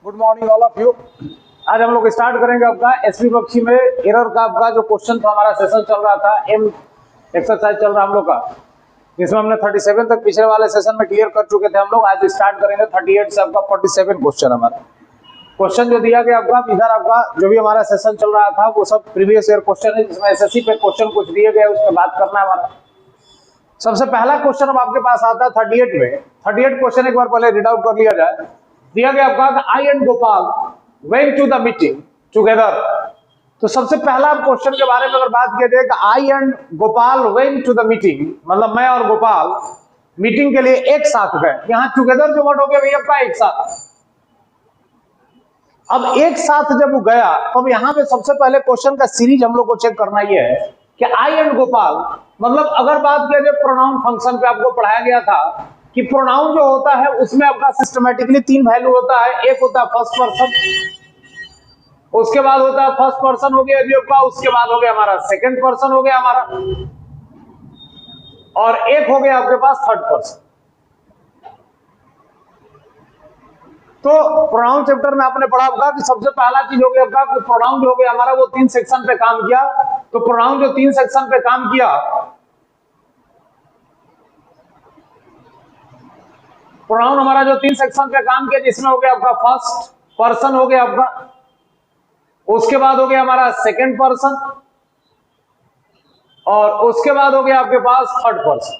Good morning all of you. आज हम लोग स्टार्ट करेंगे आपका एसपी बख्शी में एरर का आपका जो क्वेश्चन था, हमारा सेशन चल रहा था, एम एक्सरसाइज चल रहा हम लोग का, जिसमें हमने 37 तक पिछले वाले सेशन में क्लियर कर चुके थे हम लोग। आज स्टार्ट करेंगे 38 से आपका 47 क्वेश्चन। हमारा क्वेश्चन जो दिया गया आपका इधर, आपका जो भी हमारा सेशन चल रहा था वो सब प्रीवियस ईयर क्वेश्चन है, जिसमें एसएससी पे क्वेश्चन कुछ दिए गए उसमें बात करना है हमारा। सबसे पहला क्वेश्चन अब आपके पास आता है 38 में। 38 क्वेश्चन एक बार पहले रीड आउट कर लिया जाए। दिया गया आपका I and Gopal went to the meeting together. तो सबसे पहला क्वेश्चन के बारे में अगर बात किया जाए कि I and Gopal went to the meeting, मतलब मैं और गोपाल मीटिंग के लिए एक साथ गए। यहाँ टुगेदर जो वर्ड हो गया भैया आपका एक साथ। अब एक साथ जब वो गया तो अब यहाँ पे सबसे पहले क्वेश्चन का सीरीज हम लोग को चेक करना ये है कि आई एंड गोपाल, मतलब अगर बात किया जाए प्रोनाउन फंक्शन पे आपको पढ़ाया गया था कि प्रोनाउन जो होता है उसमें आपका सिस्टमेटिकली 3 वैल्यू होता है। एक होता है फर्स्ट पर्सन, उसके बाद होता है फर्स्ट पर्सन हो गया आपका, उसके बाद हो गया हमारा सेकंड पर्सन हो गया हमारा, और एक हो गया आपके पास थर्ड पर्सन। तो प्रोनाउन चैप्टर में आपने पढ़ा होगा कि सबसे पहला चीज हो गया आपका कि प्रोनाउन जो हो गया हमारा वो 3 सेक्शन पे काम किया। तो प्रोनाउन जो 3 सेक्शन पे काम किया, प्रोनाउन हमारा जो 3 सेक्शन पे काम किया, जिसमें हो गया आपका फर्स्ट पर्सन हो गया आपका, उसके बाद हो गया हमारा सेकंड पर्सन, और उसके बाद हो गया आपके पास थर्ड पर्सन।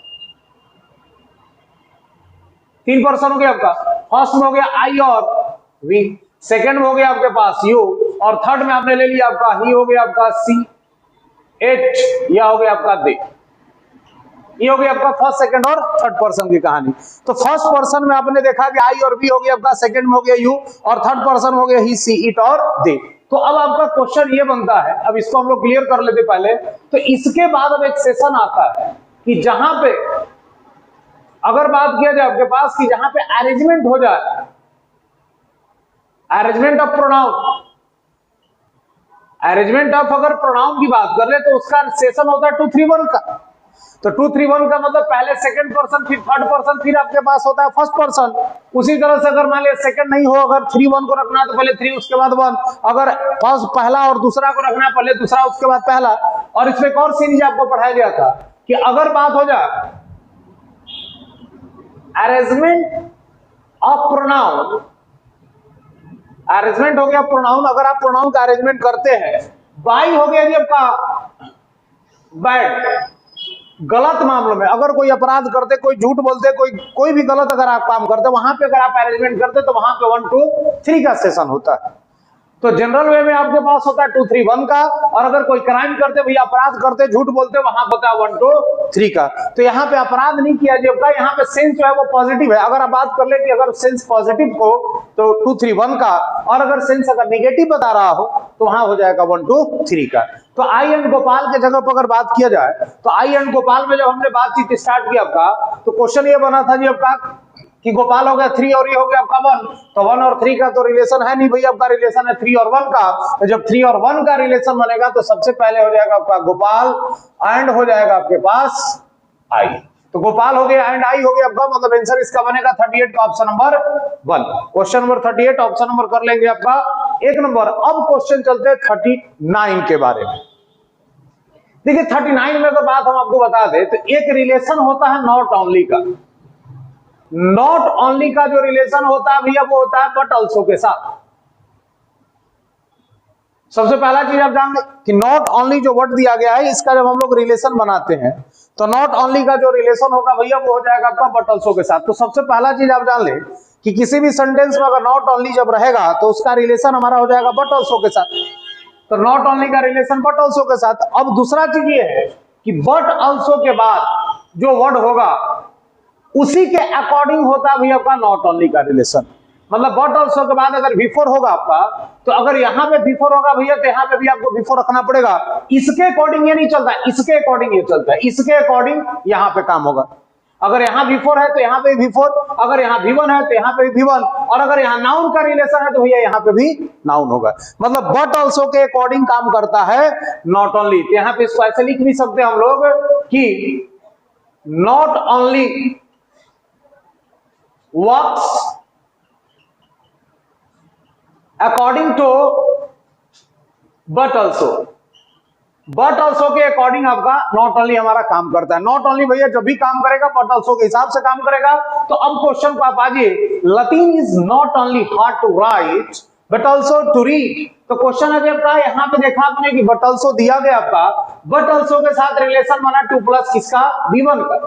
3 पर्सन हो गया आपका। फर्स्ट में हो गया आई और वी, सेकंड में हो गया आपके पास यू, और थर्ड में आपने ले लिया आपका ही हो गया आपका सी, इट, या हो गया आपका दे। ये हो गया आपका फर्स्ट सेकंड और थर्ड पर्सन की कहानी। तो फर्स्ट पर्सन में आपने देखा कि आई और वी हो गया आपका, सेकंड में हो गया यू, और थर्ड पर्सन हो गया ही, सी, इट और दे। तो अब आपका क्वेश्चन ये बनता है, अब इसको हम लोग क्लियर कर लेते पहले। तो इसके बाद अब एक सेशन आता है कि जहां पे अगर बात किया जाए आपके पास कि जहां पे अरेंजमेंट हो जाए, arrangement of pronoun, arrangement of अगर प्रोनाउन की बात कर ले तो उसका सेशन होता है 2-3-1 का। तो 2-3-1 का मतलब पहले सेकंड पर्सन, फिर थर्ड पर्सन, फिर आपके पास होता है फर्स्ट पर्सन। उसी तरह से अगर मान लिया सेकंड नहीं हो, अगर 3-1 को रखना है तो पहले 3 उसके बाद 1, अगर फर्स्ट पहला और दूसरा को रखना है पहले दूसरा उसके बाद पहला। और इसमें एक और सीरीज आपको पढ़ाया गया था कि अगर बात हो जाए अरेंजमेंट ऑफ प्रोनाउन, अरेंजमेंट हो गया प्रोनाउन, अगर आप प्रोनाउन का अरेंजमेंट करते हैं, बाई हो गया जी आपका बैड, गलत मामलों में अगर कोई अपराध करते, कोई झूठ बोलते, कोई भी गलत अगर आप काम करते, वहां पे अगर आप अरेंजमेंट करते तो वहां पे 1-2-3 का सेशन होता है। तो जनरल वे में आपके पास होता है 2-3-1 का, और अगर कोई क्राइम करते भैया, अपराध करते, झूठ बोलते, वहां होता है 1-2-3 का। तो यहाँ पे अपराध नहीं किया जाएगा, यहाँ पे सेंस जो है वो पॉजिटिव है। अगर आप बात कर ले कि अगर सेंस पॉजिटिव हो तो 2-3-1 का, और अगर सेंस अगर निगेटिव बता रहा हो तो वहां हो जाएगा 1-2-3 का। तो आई एंड गोपाल के जगह पर अगर बात किया जाए तो आई एंड गोपाल में जब हमने बातचीत स्टार्ट किया आपका, तो क्वेश्चन ये बना था जी आपका कि गोपाल हो गया 3 और ये हो गया आपका 1। तो 1 और 3 का तो रिलेशन है नहीं भैया, आपका रिलेशन है 3 और 1 का। तो जब 3 और 1 का रिलेशन बनेगा तो सबसे पहले हो जाएगा आपका गोपाल एंड हो जाएगा आपके पास आई। तो गोपाल हो गया एंड आई हो गया आपका, मतलब आंसर इसका बनेगा 38 का option number 1। Question number 38 option number कर लेंगे आपका 1 नंबर। अब क्वेश्चन चलते हैं 39 के बारे में। देखिए 39 में अगर बात हम आपको बता दें तो एक रिलेशन होता है नॉट ओनली का। नॉट ओनली का जो रिलेशन होता है भैया वो होता है बट ऑल्सो के साथ। सबसे पहला चीज आप जान लें कि नॉट ओनली जो वर्ड दिया गया है, इसका जब हम लोग रिलेशन बनाते हैं तो नॉट ओनली का जो रिलेशन होगा भैया वो हो जाएगा आपका बट ऑल्सो के साथ। तो सबसे पहला चीज आप जान लें कि किसी भी सेंटेंस में अगर नॉट ओनली जब रहेगा तो उसका रिलेशन हमारा हो जाएगा बट ऑल्सो के साथ। तो नॉट ओनली का रिलेशन बट ऑल्सो के साथ। अब दूसरा चीज ये है कि बट ऑल्सो के बाद जो वर्ड होगा उसी के अकॉर्डिंग होता है भैया आपका नॉट ओनली का रिलेशन। मतलब बट ऑल्सो के बाद अगर बिफोर होगा आपका, तो अगर यहां पे बिफोर होगा भैया तो यहां पे भी आपको बिफोर रखना पड़ेगा। इसके अकॉर्डिंग ये नहीं चलता, इसके अकॉर्डिंग ये चलता है, इसके अकॉर्डिंग यहां पे काम होगा। अगर यहां बिफोर है तो यहां पे बिफोर, अगर यहां V1 है तो यहां पे V1, और अगर यहां नाउन का रिलेशन है तो भैया यहां पे भी नाउन होगा। मतलब बट ऑल्सो के अकॉर्डिंग काम करता है नॉट ओनली। तो यहां पे इसको ऐसे लिख भी सकते हैं हम लोग कि not only works according to but also के अकॉर्डिंग आपका नॉट ओनली हमारा काम करता है। नॉट ओनली भैया जब भी काम करेगा बट ऑल्सो के हिसाब से काम करेगा। तो अब क्वेश्चन को आप आजिए, Latin is not only hard to write but also to read. तो क्वेश्चन है आपका, यहाँ पे देखा आपने कि बट ऑल्सो दिया गया आपका, बट ऑल्सो के साथ रिलेशन बना 2 प्लस किसका, V1 का।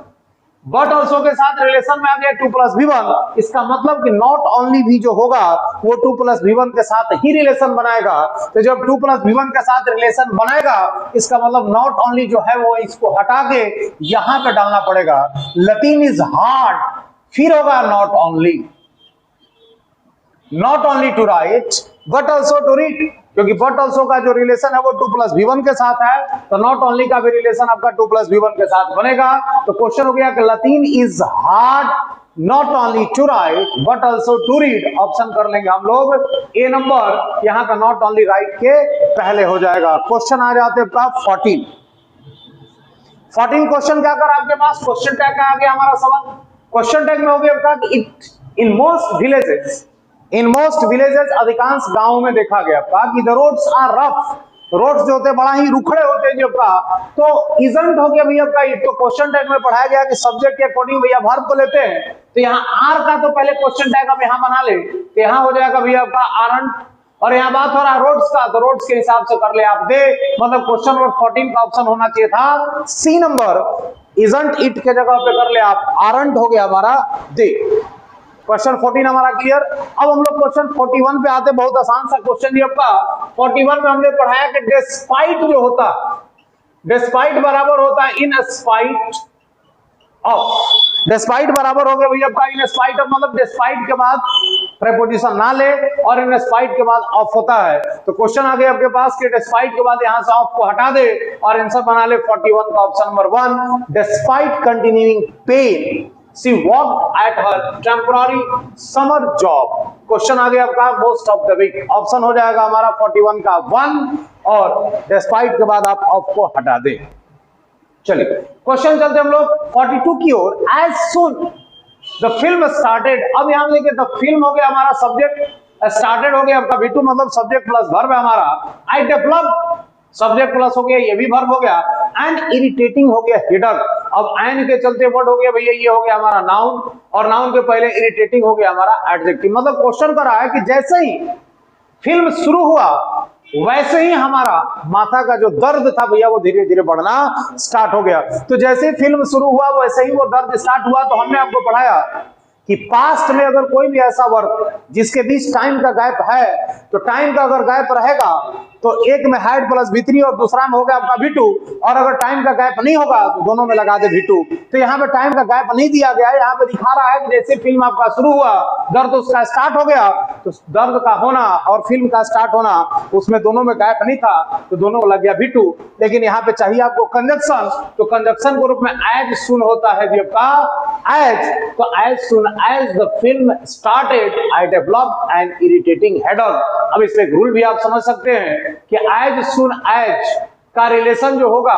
बट ऑल्सो के साथ रिलेशन में आ गया 2 प्लस V1, इसका मतलब कि नॉट ओनली भी जो होगा वो 2 प्लस V1 के साथ ही रिलेशन बनाएगा। तो जब 2 प्लस V1 के साथ रिलेशन बनाएगा, इसका मतलब नॉट ओनली जो है वो इसको हटा के यहां पे डालना पड़ेगा। लतीन इज हार्ड, फिर होगा not only to write but also to read, क्योंकि बट ऑल्सो का जो रिलेशन है वो 2 प्लस V1 के साथ है, तो नॉट ओनली का भी रिलेशन आपका 2 प्लस V1 के साथ बनेगा। तो क्वेश्चन हो गया कि Latin is hard not only to write but also to read. Option कर लेंगे हम लोग ए नंबर, यहां का नॉट ओनली राइट के पहले हो जाएगा। क्वेश्चन आ जाते हैं आपका 14 क्वेश्चन क्या कर आपके पास, क्वेश्चन टैग का आ गया हमारा सवाल। क्वेश्चन टैग में हो गया आपका, इन मोस्ट विलेजेस अधिकांश गांवों में देखा गया आपका कि the roads are rough, roads जो होते हैं बड़ा ही रुखड़े होते हैं जी आपका। तो इजंट हो गया भैया आपका, तो क्वेश्चन टैग में पढ़ाया गया कि सब्जेक्ट के अकॉर्डिंग भैया वर्ब को लेते हैं। तो यहाँ आर का तो पहले क्वेश्चन टैग हम यहाँ बना ले, तो यहाँ हो जाएगा भैया आपका आरंट, और यहाँ बात हो रहा है रोड्स का, तो रोड्स के हिसाब से कर ले आप दे, मतलब क्वेश्चन नंबर 14 का ऑप्शन होना चाहिए था सी नंबर, इजंट इट के जगह पे कर ले आप आरंट, हो गया हमारा दे। क्वेश्चन 14 हमारा क्लियर। अब हम लोग क्वेश्चन 41 पे आते, बहुत आसान सा क्वेश्चन दिया आपका। 41 में हमने पढ़ाया कि डिस्पाइट जो होता, डिस्पाइट बराबर होता है इन स्पाइट ऑफ। डिस्पाइट बराबर हो गया भैया आपका इन स्पाइट ऑफ, मतलब डिस्पाइट के बाद प्रेपोजिशन ना ले और इन स्पाइट के बाद ऑफ होता है। तो क्वेश्चन आ गया आपके पास कि डिस्पाइट के बाद यहां से ऑफ को हटा दे और आंसर बना ले 41 का option number 1, despite continuing pain she worked at her temporary summer job। Question आ गया आपका most of the week, option हो जाएगा हमारा 41 का 1, और डिस्पाइट के बाद आप ऑफ को हटा दें। चलिए क्वेश्चन चलते हम लोग 42 की ओर। As soon the film started, अब यहां देखिए द फिल्म हो गया हमारा सब्जेक्ट, स्टार्टेड हो गया आपका V2 मतलब सब्जेक्ट प्लस वर्ब है हमारा, आई डेवलप सब्जेक्ट प्लस हो गया, ये भी वर्ब हो गया, एंड इरिटेटिंग हो गया हिडन। अब एंड के चलते वर्ड हो गया भैया, ये हो गया हमारा नाउन, और नाउन के पहले इरिटेटिंग हो गया हमारा एडजेक्टिव। मतलब क्वेश्चन कर रहा है कि जैसे ही फिल्म शुरू हुआ वैसे ही हमारा माथा का जो दर्द था भैया वो धीरे धीरे बढ़ना स्टार्ट हो गया। तो जैसे ही फिल्म शुरू हुआ वैसे ही वो दर्द स्टार्ट हुआ। तो हमने आपको पढ़ाया कि पास्ट में अगर कोई भी ऐसा वर्ब जिसके बीच टाइम का गैप है, तो टाइम का अगर गैप रहेगा तो एक में हैड प्लस V3 और दूसरा में होगा आपका V2, और अगर टाइम का गैप नहीं होगा तो दोनों में लगा दे V2। तो यहाँ पे टाइम का गैप नहीं दिया गया है, यहाँ पे दिखा रहा है कि जैसे फिल्म आपका शुरू हुआ दर्द उसका स्टार्ट हो गया, तो दर्द का होना और फिल्म का स्टार्ट होना उसमें दोनों में गैप नहीं था, तो दोनों को लग गया V2। लेकिन यहाँ पे चाहिए आपको कंजक्शन, तो कंजक्शन के रूप में एज सुन होता है जी आपका एज, तो as soon as the film started I developed an irritating headache। अब इसमें रूल भी आप समझ सकते हैं कि as soon as का रिलेशन जो होगा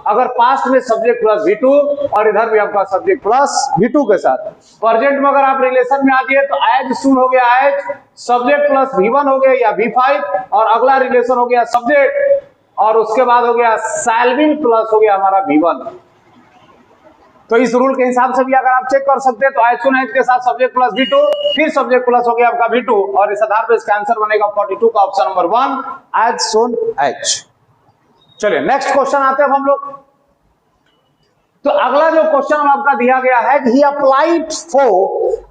अगर पास्ट में सब्जेक्ट प्लस V2 और इधर भी आपका सब्जेक्ट प्लस V2 के साथ, प्रेजेंट में अगर आप रिलेशन में आ जाइए तो as soon हो गया as सब्जेक्ट प्लस V1 हो गया या V5, और अगला रिलेशन हो गया सब्जेक्ट और उसके बाद हो गया shall be प्लस हो गया हमारा V1। तो इस रूल के हिसाब से भी अगर आप चेक कर सकते हैं तो एज सुन एज के साथ सब्जेक्ट प्लस V2, फिर सब्जेक्ट प्लस हो गया आपका V2, और इस आधार पर इसका आंसर बनेगा 42 का option number 1 as soon as. चलिए नेक्स्ट क्वेश्चन आते हैं हम लोग। तो अगला जो क्वेश्चन आपका दिया गया है कि he applied for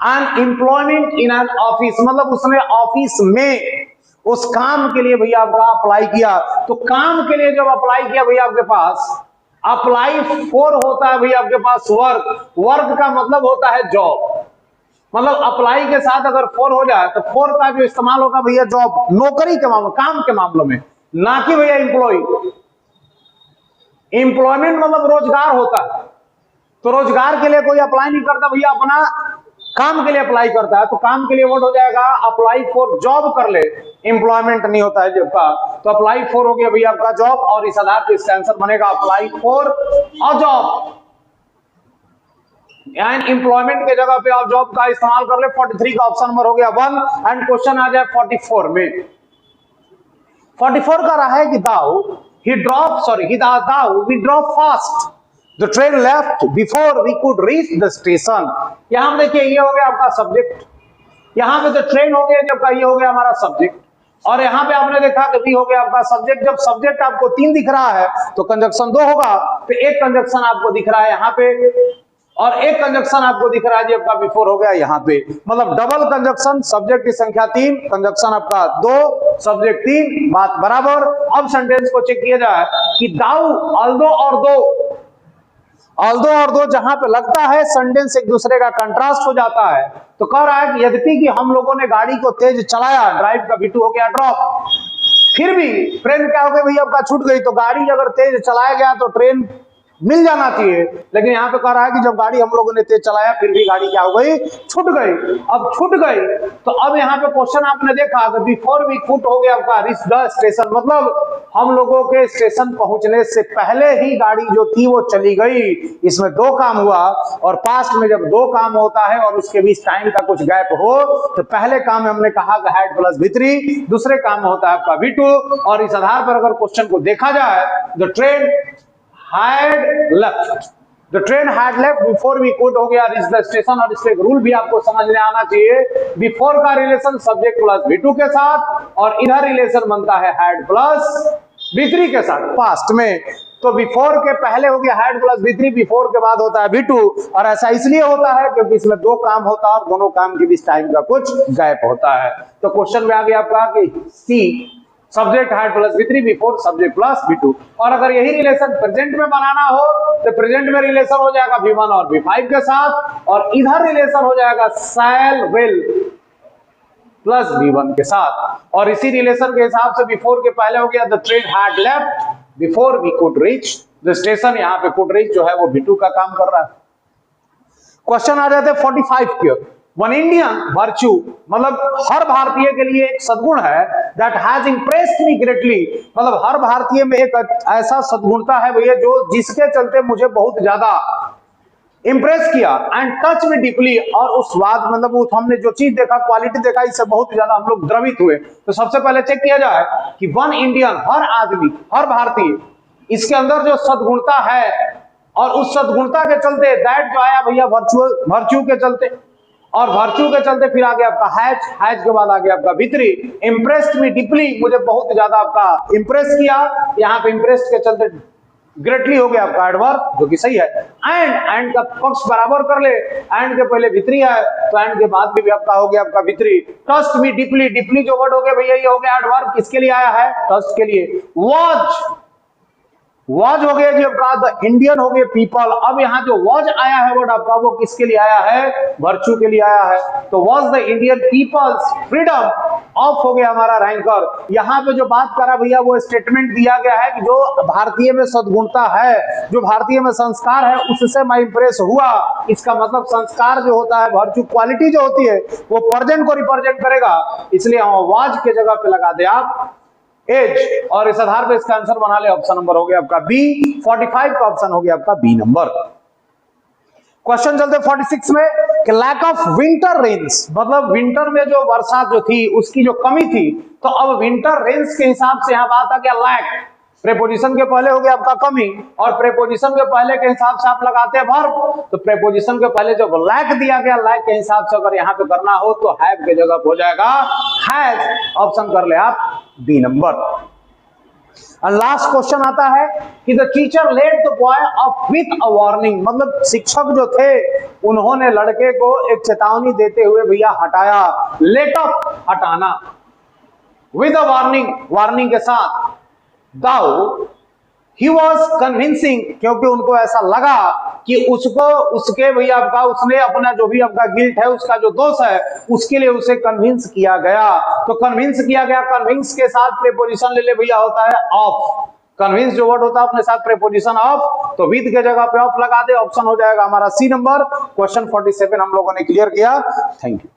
an employment in an office, मतलब उसने ऑफिस में उस काम के लिए भैया आपका अप्लाई किया। तो काम के लिए जब अप्लाई किया भैया आपके पास अप्लाई फॉर होता है भैया आपके पास वर्क, वर्क का मतलब होता है जॉब, मतलब अप्लाई के साथ अगर फॉर हो जाए तो फॉर का जो इस्तेमाल होगा भैया जॉब, नौकरी के मामले, काम के मामलों में, ना कि भैया एम्प्लॉय। एम्प्लॉयमेंट मतलब रोजगार होता है, तो रोजगार के लिए कोई अप्लाई नहीं करता भैया, अपना काम के लिए अप्लाई करता है। तो काम के लिए वर्ड हो जाएगा अप्लाई फॉर जॉब कर ले, एम्प्लॉयमेंट नहीं होता है जब का, तो अप्लाई फॉर हो गया भैया आपका जॉब, और इस आधार पर इसका आंसर बनेगा apply for a job. And employment के जगह पे आप जॉब का इस्तेमाल कर ले, 43 का ऑप्शन नंबर हो गया 1, एंड क्वेश्चन आ जाए 44 में। 44 का रहा है कि दाऊ he drove fast, the train left before we could reach the station। यहां देखिए ये हो गया आपका सब्जेक्ट, यहां पे तो ट्रेन हो गया जब ये हो गया हमारा सब्जेक्ट, और यहां पे आपने देखा कि भी हो गया आपका सब्जेक्ट। जब सब्जेक्ट आपको 3 दिख रहा है तो कंजक्शन 2 होगा, तो एक कंजक्शन आपको दिख रहा है यहां पे और एक कंजक्शन आपको दिख रहा है जी आपका बिफोर हो गया यहाँ पे, मतलब डबल कंजक्शन, सब्जेक्ट की संख्या 3, कंजक्शन आपका 2, सब्जेक्ट 3, बात बराबर। अब सेंटेंस को चेक किया जाए कि दाऊ ऑल्दो और दो जहां पे लगता है सेंटेंस एक दूसरे का कंट्रास्ट हो जाता है, तो कह रहा है कि यद्यपि कि हम लोगों ने गाड़ी को तेज चलाया, ड्राइव का V2 हो गया ड्रॉप, फिर भी ट्रेन क्या हो गई भैया आपका छूट गई। तो गाड़ी अगर तेज चलाया गया तो ट्रेन मिल जाना चाहिए, लेकिन यहां पे कह रहा है कि जब गाड़ी हम लोगों ने तेज चलाया फिर भी गाड़ी क्या हो गई, छूट गई। अब छूट गई तो अब यहाँ पे क्वेश्चन आपने देखा कि बिफोर वी कुड हो गया आपका रीच द स्टेशन, मतलब हम लोगों के स्टेशन पहुंचने से पहले ही गाड़ी जो थी वो चली गई। इसमें 2 काम हुआ, और पास्ट में जब 2 काम होता है और उसके बीच टाइम का कुछ गैप हो तो पहले काम में हमने कहा कि हैड प्लस V3, दूसरे काम में होता है आपका V2। और इस आधार पर अगर क्वेश्चन को देखा जाए, the train had left, the train had left before we could हो गया reach the station। और इसका एक रूल भी आपको समझ में आना चाहिए, बिफोर का रिलेशन सब्जेक्ट प्लस V2 के साथ, और इधर रिलेशन बनता है had प्लस V3 के साथ पास्ट में। तो बिफोर के पहले हो गया had प्लस V3, बिफोर के बाद होता है V2, और ऐसा इसलिए होता है क्योंकि इसमें 2 काम होता है और दोनों काम के बीच टाइम का कुछ गैप होता है। तो क्वेश्चन में आ गया आपका कि सी, subject had plus V3 before subject plus V2। और अगर यही रिलेशन प्रेजेंट में बनाना हो तो प्रेजेंट में रिलेशन हो जाएगा V1 और V5 के साथ, और इधर रिलेशन हो जाएगा शैल विल प्लस V1 के साथ। और इसी रिलेशन के हिसाब से बिफोर के पहले हो गया the train had left before we could reach the station, यहाँ पे कुड रीच जो है वो V2 का काम कर रहा है। क्वेश्चन आ जाते हैं 45 के। वन इंडियन वर्च्यू, मतलब हर भारतीय के लिए एक सद्गुण है, that has impressed me greatly, मतलब हर भारतीय में एक ऐसा सद्गुणता है भैया जो जिसके चलते मुझे बहुत ज्यादा इंप्रेस किया, एंड टच में डीपली, और उस बाद मतलब उस हमने जो चीज देखा, क्वालिटी देखा, इससे बहुत ज्यादा हम लोग द्रवित हुए। तो सबसे पहले चेक किया जाए कि वन इंडियन, हर आदमी, हर भारतीय, इसके अंदर जो सद्गुणता है, और उस सद्गुणता के चलते दैट जो आया भैया वर्च्यू के चलते, और वर्च्यू के चलते फिर आ गया आपका हैज के बाद आ गया आपका V3, इंप्रेस्ड मी डीपली, मुझे बहुत ज्यादा आपका इंप्रेस किया, यहाँ पे इंप्रेस्ड के चलते ग्रेटली हो गया आपका एडवर्ब, जो कि सही है। एंड का पक्ष बराबर कर ले, एंड के पहले V3 है तो एंड के बाद भी आपका हो गया आपका V3। Trust me deeply, deeply जो वर्ड हो गया भैया ये हो गया एडवर्ब, किसके लिए आया है, ट्रस्ट के लिए। वॉज हो गया जी आपका द इंडियन हो गया पीपल। अब यहाँ जो वॉज आया है वर्ड आपका वो किसके लिए आया है, वर्च्यू के लिए आया है। तो was the Indian people's freedom of हो गया हमारा रैंकर। यहाँ पे जो बात करा भैया वो स्टेटमेंट दिया गया है कि जो भारतीय में सद्गुणता है, जो भारतीय में संस्कार है, उससे मैं इंप्रेस हुआ। इसका मतलब संस्कार जो होता है, वर्च्यू क्वालिटी जो होती है वो प्रेजेंट को रिप्रेजेंट करेगा, इसलिए हम वॉज के जगह पे लगा दे आप एज, और इस आधार पर इसका आंसर बना ले, ऑप्शन नंबर हो गया आपका बी। 45 का ऑप्शन हो गया आपका बी नंबर। क्वेश्चन चलते 46 में कि लैक ऑफ विंटर रेन्स, मतलब विंटर में जो बरसात जो थी उसकी जो कमी थी, तो अब विंटर रेन्स के हिसाब से यहां बात आ गया लैक, प्रेपोजिशन के पहले हो गया आपका कमी, और प्रेपोजिशन के पहले के हिसाब से आप लगाते हैं वर्ब, तो प्रेपोजिशन के पहले जब लैक दिया गया, लैक के हिसाब से अगर यहाँ पे करना हो तो हैव के जगह हो जाएगा हैज, ऑप्शन कर ले आप बी नंबर। और लास्ट क्वेश्चन आता है कि the teacher let the boy up with a warning, मतलब शिक्षक जो थे उन्होंने लड़के को एक चेतावनी देते हुए भैया हटाया। लेट अप हटाना, विद अ वार्निंग, वार्निंग के साथ। दाउ ही वॉज कन्विंसिंग, क्योंकि उनको ऐसा लगा कि उसको उसके भैया आपका उसने अपना जो भी आपका गिल्ट है, उसका जो दोष है, उसके लिए उसे कन्विंस किया गया। तो कन्विंस किया गया, कन्विंस के साथ प्रीपोजिशन ले ले भैया होता है ऑफ। कन्विंस जो वर्ड होता है अपने साथ प्रीपोजिशन ऑफ, तो विद के जगह पे ऑफ लगा दे, ऑप्शन हो जाएगा हमारा सी नंबर। क्वेश्चन 47 हम लोगों ने क्लियर किया। Thank you.